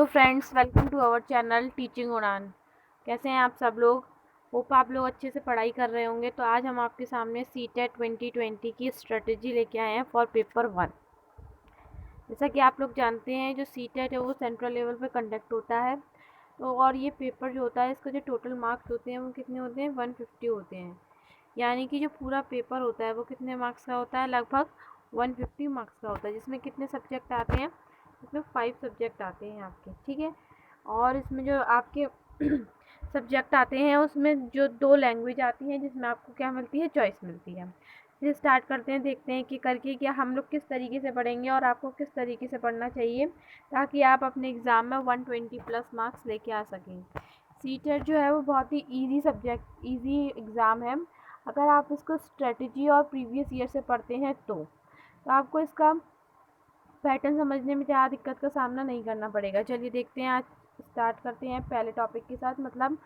Friends, welcome to our channel teaching Udaan. कैसे हैं आप सब लोग? होप आप लोग अच्छे से पढ़ाई कर रहे होंगे। तो आज हम आपके सामने सीटेट 2020 की स्ट्रेटजी लेके आए हैं फॉर पेपर 1। जैसा कि आप लोग जानते हैं, जो सीटेट है वो सेंट्रल लेवल पे कंडक्ट होता है। तो और ये पेपर जो होता है, इसका जो टोटल मार्क्स होते हैं वो कितने होते हैं? 150 होते हैं। यानी कि जो पूरा पेपर होता है वो कितने मार्क्स का होता है? लगभग 150 मार्क्स का होता है। जिसमें कितने सब्जेक्ट आते हैं? इसमें 5 सब्जेक्ट आते हैं आपके, ठीक है। और इसमें जो आपके सब्जेक्ट आते हैं उसमें जो 2 लैंग्वेज आती हैं, जिसमें आपको क्या मिलती है? चॉइस मिलती है। फिर स्टार्ट करते हैं, देखते हैं कि करके क्या हम लोग किस तरीके से पढ़ेंगे और आपको किस तरीके से पढ़ना चाहिए ताकि आप अपने एग्ज़ाम में 120 प्लस मार्क्स लेके आ सकें। सीटेट जो है वो बहुत ही ईजी एग्ज़ाम है। अगर आप इसको स्ट्रेटजी और प्रीवियस ईयर से पढ़ते हैं तो आपको इसका पैटर्न समझने में ज़्यादा दिक्कत का सामना नहीं करना पड़ेगा। चलिए देखते हैं, आज स्टार्ट करते हैं पहले टॉपिक के साथ। मतलब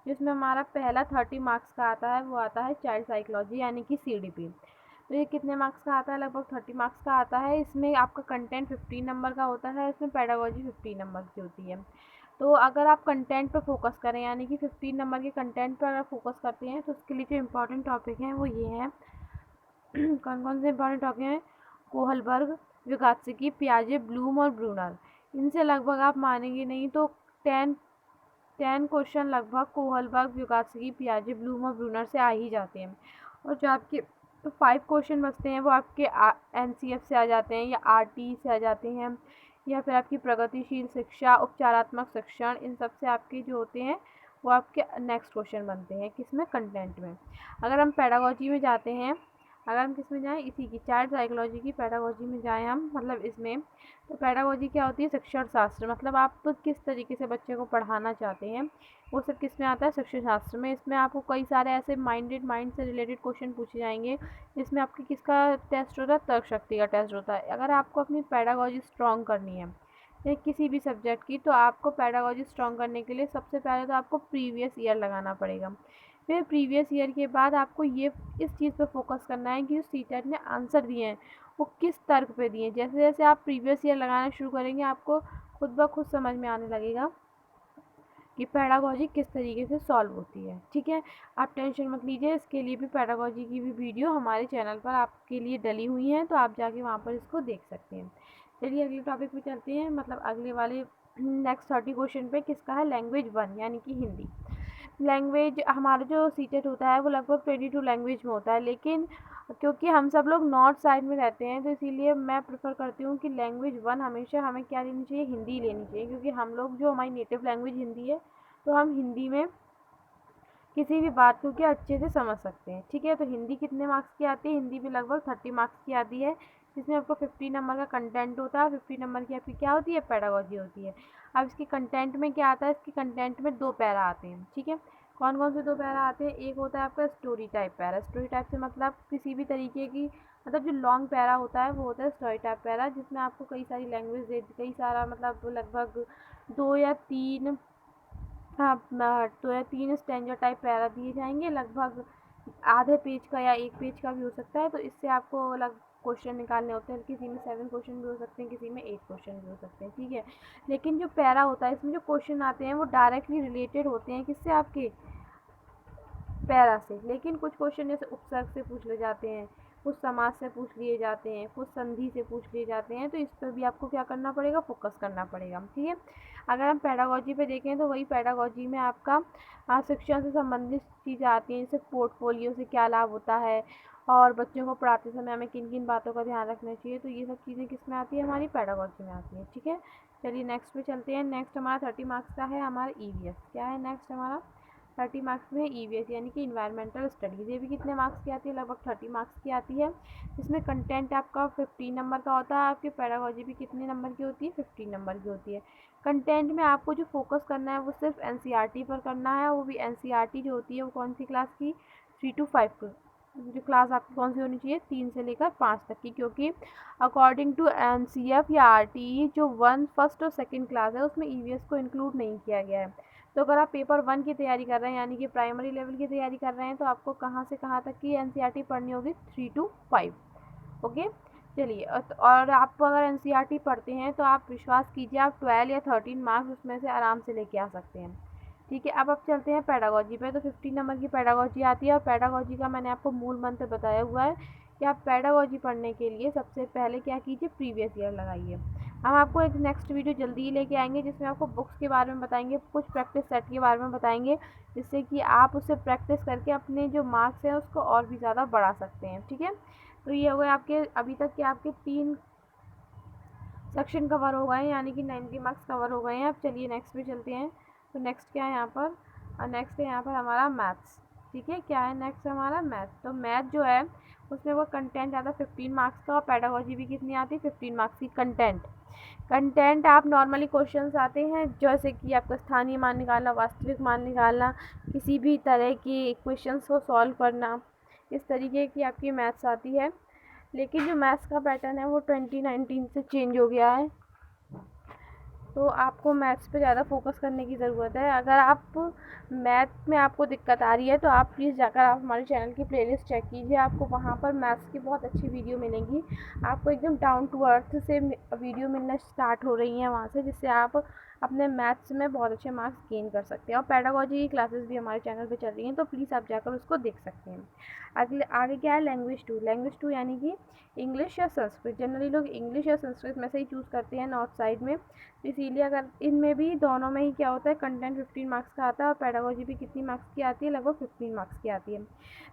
जिसमें हमारा पहला 30 मार्क्स का आता है वो आता है चाइल्ड साइकोलॉजी यानी कि CDP। तो ये कितने मार्क्स का आता है? लगभग 30 मार्क्स का आता है। इसमें आपका कंटेंट 15 नंबर का होता है, इसमें पेडागोजी 15 नंबर की होती है। तो अगर आप कंटेंट पर फोकस करें यानी कि 15 नंबर के कंटेंट पर अगर फोकस करते हैं तो उसके लिए जो इम्पोर्टेंट टॉपिक हैं वो ये हैं। कौन कौन से इम्पोर्टेंट टॉपिक हैं? कोहलबर्ग, विगात्सकी, पियाजे, ब्लूम और ब्रूनर। इनसे लगभग आप मानेंगे नहीं तो 10 क्वेश्चन लगभग कोहलबर्ग, विगात्सकी, पियाजे, ब्लूम और ब्रूनर से आ ही जाते हैं। और जो आपके 5 क्वेश्चन बचते हैं वो आपके NCF से आ जाते हैं या RT से आ जाते हैं, या फिर आपकी प्रगतिशील शिक्षा, उपचारात्मक शिक्षण, इन सब से आपके जो होते हैं वो आपके नेक्स्ट क्वेश्चन बनते हैं। किसमें? कंटेंट में। अगर हम पेडागोजी में जाते हैं, अगर हम किस में जाएँ? इसी की चाइल्ड साइकोलॉजी की पेडागोजी में जाएँ हम, मतलब इसमें। तो पेडागोजी क्या होती है? शिक्षण शास्त्र। मतलब आप किस तरीके से बच्चे को पढ़ाना चाहते हैं वो सब किस में आता है? शिक्षण शास्त्र में। इसमें आपको कई सारे ऐसे माइंड से रिलेटेड क्वेश्चन पूछे जाएंगे जिसमें आपके किसका टेस्ट होता है? तर्क शक्ति का टेस्ट होता है। अगर आपको अपनी पेडागोजी स्ट्रॉन्ग करनी है या किसी भी सब्जेक्ट की, तो आपको पेडागोजी स्ट्रॉन्ग करने के लिए सबसे पहले तो आपको प्रीवियस ईयर लगाना पड़ेगा। फिर प्रीवियस ईयर के बाद आपको ये इस चीज़ पर फोकस करना है कि जो सीटेट ने आंसर दिए हैं वो किस तर्क पे दिए हैं। जैसे जैसे आप प्रीवियस ईयर लगाना शुरू करेंगे आपको खुद ब खुद समझ में आने लगेगा कि पेडागोजी किस तरीके से सॉल्व होती है, ठीक है। आप टेंशन मत लीजिए, इसके लिए भी पेडागोजी की भी वीडियो हमारे चैनल पर आपके लिए डली हुई हैं, तो आप जाके वहाँ पर इसको देख सकते हैं। चलिए अगले टॉपिक पे चलते हैं, मतलब अगले वाले नेक्स्ट 30 क्वेश्चन पे। किसका है? लैंग्वेज 1 यानी कि हिंदी। लैंग्वेज हमारा जो सीटेट होता है वो लगभग 22 लैंग्वेज में होता है, लेकिन क्योंकि हम सब लोग नॉर्थ साइड में रहते हैं तो इसीलिए मैं प्रेफर करती हूँ कि लैंग्वेज 1 हमेशा हमें क्या लेनी चाहिए? हिंदी लेनी चाहिए, क्योंकि हम लोग जो हमारी नेटिव लैंग्वेज हिंदी है तो हम हिंदी में किसी भी बात को क्या अच्छे से समझ सकते हैं, ठीक है। तो हिंदी कितने मार्क्स की आती है? हिंदी भी लगभग 30 मार्क्स की आती है, जिसमें आपको 50 नंबर का कंटेंट होता है, 50 नंबर की आपकी क्या होती है? पेडागोजी होती है। अब इसके कंटेंट में क्या आता है? इसके कंटेंट में 2 पैरा आते हैं, ठीक है। कौन कौन से 2 पैरा आते हैं? एक होता है आपका story type para. Story type से मतलब किसी भी तरीके की, मतलब जो लॉन्ग पैरा होता है वो होता है स्टोरी टाइप पैरा, जिसमें आपको कई सारी लैंग्वेज कई सारा मतलब लगभग 2 या 3, हाँ, 2 या 3 स्टैंजा टाइप पैरा दिए जाएंगे, लगभग आधे पेज का या 1 पेज का भी हो सकता है। तो इससे आपको अलग क्वेश्चन निकालने होते हैं, किसी में 7 क्वेश्चन भी हो सकते हैं, किसी में 8 क्वेश्चन भी हो सकते हैं, ठीक है। लेकिन जो पैरा होता है इसमें जो क्वेश्चन आते हैं वो डायरेक्टली रिलेटेड होते हैं किससे? आपके पैरा से। लेकिन कुछ क्वेश्चन जैसे उपसर्ग से पूछ ले जाते हैं, कुछ समाज से पूछ लिए जाते हैं, कुछ संधि से पूछ लिए जाते हैं, तो इस पर भी आपको क्या करना पड़ेगा? फोकस करना पड़ेगा, ठीक है। अगर हम पेडागोजी पे देखें तो वही पेडागोजी में आपका शिक्षा से संबंधित चीज़ें आती हैं, जैसे पोर्टफोलियो से क्या लाभ होता है और बच्चों को पढ़ाते समय हमें किन किन बातों का ध्यान रखना चाहिए। तो ये सब चीज़ें किस में आती है? हमारी पेडागोजी में आती है, ठीक है। चलिए नेक्स्ट पे चलते हैं। नेक्स्ट हमारा 30 मार्क्स का है हमारा EVS। क्या है नेक्स्ट हमारा? 30 मार्क्स में EVS यानी कि इन्वायरमेंटल स्टडीज़। ये भी कितने मार्क्स की आती है? लगभग 30 मार्क्स की आती है। इसमें कंटेंट आपका 15 नंबर का होता है। आपकी पेडागोजी भी कितने नंबर की होती है? 15 नंबर की होती है। कंटेंट में आपको जो फोकस करना है वो सिर्फ NCERT पर करना है, वो भी NCERT जो होती है वो कौन सी क्लास की? 3 to 5 जो क्लास आपकी कौन सी होनी चाहिए? 3 से लेकर 5 तक की, क्योंकि अकॉर्डिंग टू NCF या RTE जो 1 फर्स्ट और सेकेंड क्लास है उसमें EVS को इंक्लूड नहीं किया गया है। तो अगर आप पेपर 1 की तैयारी कर रहे हैं यानी कि प्राइमरी लेवल की तैयारी कर रहे हैं तो आपको कहाँ से कहाँ तक की NCERT पढ़नी होगी? 3 to 5, ओके। चलिए और आप अगर एनसीईआरटी पढ़ते हैं तो आप विश्वास कीजिए आप 12 या 13 मार्क्स उसमें से आराम से लेके आ सकते हैं। ठीक है, अब चलते हैं पेडागोजी पे। तो 15 नंबर की पेडागोजी आती है और पेडागोजी का मैंने आपको मूल मंत्र बताया हुआ है कि आप पेडागोजी पढ़ने के लिए सबसे पहले क्या कीजिए, प्रीवियस ईयर लगाइए। हम आपको एक नेक्स्ट वीडियो जल्दी ही लेके आएंगे जिसमें आपको बुक्स के बारे में बताएंगे, कुछ प्रैक्टिस सेट के बारे में बताएंगे, जिससे कि आप उससे प्रैक्टिस करके अपने जो मार्क्स हैं उसको और भी ज़्यादा बढ़ा सकते हैं। ठीक है, तो ये हो गए आपके अभी तक के आपके 3 सेक्शन कवर हो गए हैं, यानी कि 90 मार्क्स कवर हो गए हैं। अब चलिए नेक्स्ट पे चलते हैं। तो नेक्स्ट क्या है यहाँ पर, नेक्स्ट है यहाँ पर हमारा मैथ्स। ठीक है, क्या है नेक्स्ट हमारा मैथ। तो मैथ जो है उसमें वो कंटेंट आता है 15 मार्क्स का और पेडागोजी भी कितनी आती है, 15 मार्क्स की कंटेंट आप नॉर्मली क्वेश्चंस आते हैं जैसे कि आपका स्थानीय मान निकालना, वास्तविक मान निकालना, किसी भी तरह की इक्वेशंस को सॉल्व करना, इस तरीके की आपकी मैथ्स आती है। लेकिन जो मैथ्स का पैटर्न है वो 2019 से चेंज हो गया है, तो आपको मैथ्स पे ज़्यादा फोकस करने की ज़रूरत है। अगर आप मैथ में आपको दिक्कत आ रही है तो आप प्लीज़ जाकर आप हमारे चैनल की प्लेलिस्ट चेक कीजिए, आपको वहाँ पर मैथ्स की बहुत अच्छी वीडियो मिलेंगी। आपको एकदम डाउन टू अर्थ से वीडियो मिलना स्टार्ट हो रही हैं वहाँ से, जिससे आप अपने मैथ्स में बहुत अच्छे मार्क्स गेन कर सकते हैं। और पेडागोजी की क्लासेस भी हमारे चैनल पे चल रही हैं, तो प्लीज़ आप जाकर उसको देख सकते हैं। आगे क्या है, लैंग्वेज टू यानी कि इंग्लिश या संस्कृत। जनरली लोग इंग्लिश या संस्कृत में से ही चूज़ करते हैं नॉर्थ साइड में, इसीलिए अगर इनमें भी दोनों में ही क्या होता है, कंटेंट 15 मार्क्स का आता है और पेडागोजी भी कितनी मार्क्स की आती है, लगभग 15 मार्क्स की आती है।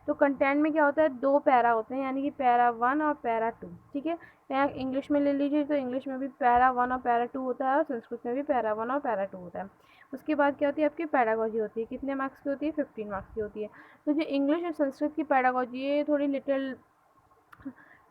तो कंटेंट में क्या होता है, 2 पैरा होते हैं, यानी कि पैरा 1 और पैरा 2। ठीक है, यहाँ इंग्लिश में ले लीजिए तो इंग्लिश में भी पैरा 1 और पैरा 2 होता है और संस्कृत में भी पैरा 1 और पैरा 2 होता है। उसके बाद क्या होती है, आपकी पेडागोजी होती है, कितने मार्क्स की होती है, 15 मार्क्स की होती है। तो जो इंग्लिश और संस्कृत की पेडागोजी है थोड़ी लिटिल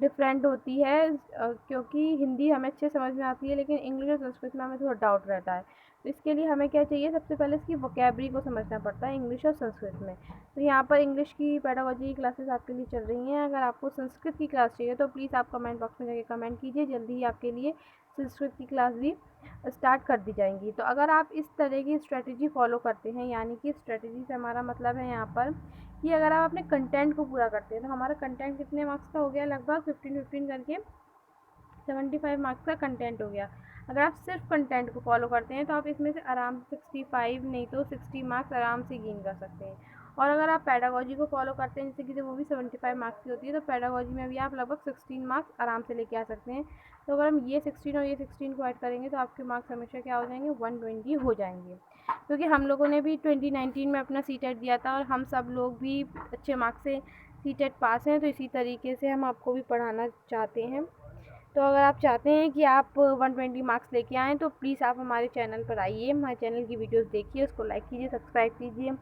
डिफरेंट होती है, क्योंकि हिंदी हमें अच्छे समझ में आती है लेकिन इंग्लिश और संस्कृत में हमें थोड़ा डाउट रहता है। तो इसके लिए हमें क्या चाहिए, सबसे पहले इसकी वोकैबरी को समझना पड़ता है इंग्लिश और संस्कृत में। तो यहाँ पर इंग्लिश की पेडागोजी की क्लासेस आपके लिए चल रही हैं। अगर आपको संस्कृत की क्लास चाहिए तो प्लीज़ आप कमेंट बॉक्स में जाके कमेंट कीजिए, जल्दी ही आपके लिए संस्कृत की क्लास भी स्टार्ट कर दी जाएंगी। तो अगर आप इस तरह की स्ट्रेटजी फॉलो करते हैं, यानी कि स्ट्रेटजी से हमारा मतलब है यहाँ पर कि अगर आप अपने कंटेंट को पूरा करते हैं, तो हमारा कंटेंट कितने मार्क्स का हो गया, लगभग 15 करके 75 मार्क्स का कंटेंट हो गया। अगर आप सिर्फ कंटेंट को फॉलो करते हैं तो आप इसमें से आराम से 65 नहीं तो 60 मार्क्स आराम से गेन कर सकते हैं। और अगर आप पेडागोजी को फॉलो करते हैं जैसे कि वो भी 75 मार्क्स की होती है, तो पेडागोजी में भी आप लगभग 16 मार्क्स आराम से लेके आ सकते हैं। तो अगर हम ये 16 और ये 16 को ऐड करेंगे तो आपके मार्क्स हमेशा क्या हो जाएंगे, 120 हो जाएंगे। क्योंकि हम लोगों ने भी 2019 में अपना सीटेट दिया था और हम सब लोग भी अच्छे मार्क्स से सीटेट पास हैं, तो इसी तरीके से हम आपको भी पढ़ाना चाहते हैं। तो अगर आप चाहते हैं कि आप 120 मार्क्स लेके आएँ तो प्लीज़ आप हमारे चैनल पर आइए, हमारे चैनल की वीडियोस देखिए, उसको लाइक कीजिए, सब्सक्राइब कीजिए,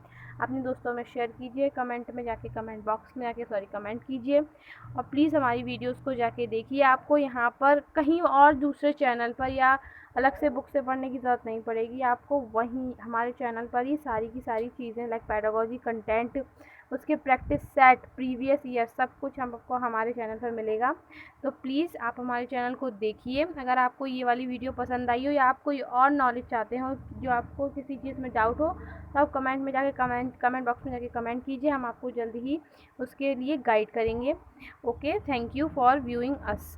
अपने दोस्तों में शेयर कीजिए, कमेंट में जाके कमेंट बॉक्स में जाके कमेंट कीजिए और प्लीज़ हमारी वीडियोस को जाके देखिए। आपको यहाँ पर कहीं और दूसरे चैनल पर या अलग से बुक से पढ़ने की ज़रूरत नहीं पड़ेगी, आपको वहीं हमारे चैनल पर ही सारी की सारी चीज़ें लाइक पेडागोजी, कंटेंट, उसके प्रैक्टिस सेट, प्रीवियस ईयर, सब कुछ हमको हमारे चैनल पर मिलेगा। तो प्लीज़ आप हमारे चैनल को देखिए। अगर आपको ये वाली वीडियो पसंद आई हो या आप कोई और नॉलेज चाहते हो, जो आपको किसी चीज़ में डाउट हो, तो आप कमेंट में जाके कमेंट बॉक्स में जाके कमेंट कीजिए, हम आपको जल्दी ही उसके लिए गाइड करेंगे। Okay, thank you for viewing us.